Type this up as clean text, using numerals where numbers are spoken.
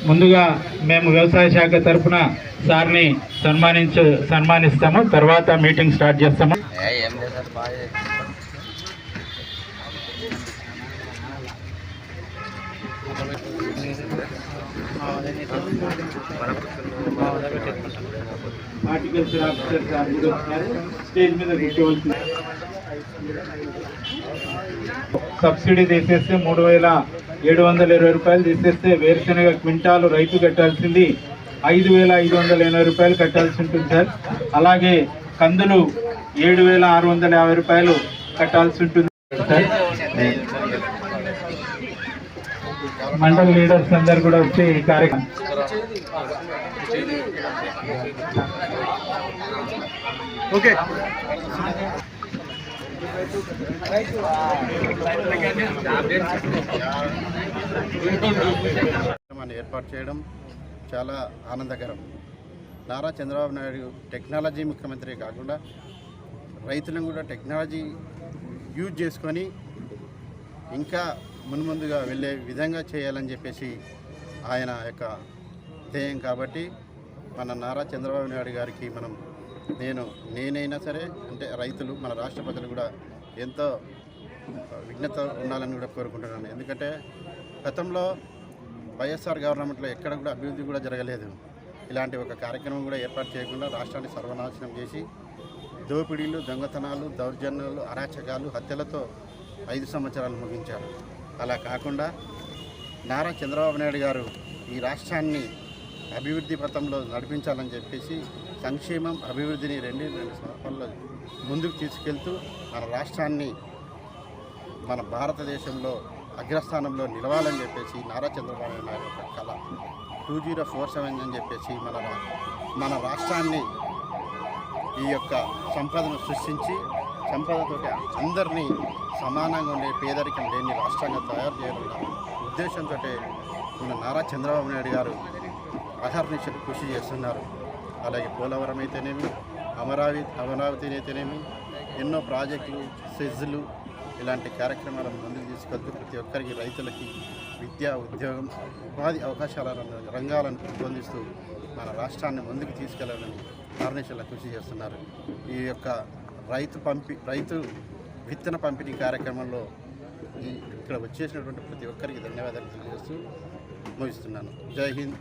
ముందుగా మేము వ్యవసాయ శాఖ తరఫున సార్ని సన్మానిస్తాము. తర్వాత మీటింగ్ స్టార్ట్ చేస్తాము. హార్టికల్చర్ ఆఫీసర్ సార్ కూడా వస్తున్నారు. స్టేజ్ మీద కూర్చోవలసింది. సబ్సిడీ తీసేస్తే 3,720 రూపాయలు తీసేస్తే వేరుశనగ క్వింటాలు రైతు కట్టాల్సింది 5,580 రూపాయలు కట్టాల్సి ఉంటుంది సార్. అలాగే కందులు 7,650 రూపాయలు కట్టాల్సి ఉంటుంది సార్. మండల్ లీడర్స్ అందరు కూడా వచ్చి ఈ కార్యక్రమం ఏర్పాటు చేయడం చాలా ఆనందకరం. నారా చంద్రబాబు నాయుడు టెక్నాలజీ ముఖ్యమంత్రి కాకుండా రైతులను కూడా టెక్నాలజీ యూజ్ చేసుకొని ఇంకా మున్ముందుగా వెళ్ళే విధంగా చేయాలని చెప్పేసి ఆయన యొక్క ధ్యేయం. కాబట్టి మన నారా చంద్రబాబు నాయుడు గారికి నేనైనా సరే అంటే రైతులు మన రాష్ట్ర ప్రజలు కూడా ఎంతో విఘ్నత ఉండాలని కూడా కోరుకుంటున్నాను. ఎందుకంటే గతంలో వైఎస్ఆర్ గవర్నమెంట్లో ఎక్కడ కూడా అభివృద్ధి కూడా జరగలేదు. ఇలాంటి ఒక కార్యక్రమం కూడా ఏర్పాటు చేయకుండా రాష్ట్రాన్ని సర్వనాశనం చేసి దోపిడీలు, దొంగతనాలు, దౌర్జన్యాలు, అరాచకాలు, హత్యలతో 5 సంవత్సరాలు ముగించారు. అలా కాకుండా నారా చంద్రబాబు నాయుడు గారు ఈ రాష్ట్రాన్ని అభివృద్ధి పథంలో నడిపించాలని చెప్పేసి సంక్షేమం, అభివృద్ధిని రెండు సంవత్సరాల్లో ముందుకు తీసుకెళ్తూ మన రాష్ట్రాన్ని మన భారతదేశంలో అగ్రస్థానంలో నిలవాలని చెప్పేసి నారా చంద్రబాబు నాయుడు యొక్క కళ 2047 అని చెప్పేసి మన రాష్ట్రాన్ని ఈ యొక్క సంపదను సృష్టించి సంపదతోటి అందరినీ సమానంగా ఉండే పేదరికం లేని రాష్ట్రంగా తయారు చేయాలన్న ఉద్దేశంతో మన నారా చంద్రబాబు నాయుడు గారు అహర్నిశలు కృషి చేస్తున్నారు. అలాగే పోలవరం అయితేనేమి, అమరావతి అయితేనేమి, ఎన్నో ప్రాజెక్టులు, సెజ్లు ఇలాంటి కార్యక్రమాలను ముందుకు తీసుకెళ్తూ ప్రతి ఒక్కరికి రైతులకి విద్య, ఉద్యోగం, ఉపాధి అవకాశాల రంగాలను పెంపొందిస్తూ మన రాష్ట్రాన్ని ముందుకు తీసుకెళ్లాలని అహర్నిశలు కృషి చేస్తున్నారు. ఈ యొక్క రైతు విత్తన పంపిణీ కార్యక్రమంలో ఇక్కడ వచ్చేసినటువంటి ప్రతి ఒక్కరికి ధన్యవాదాలు తెలియజేస్తూ ముగిస్తున్నాను. జై హింద్.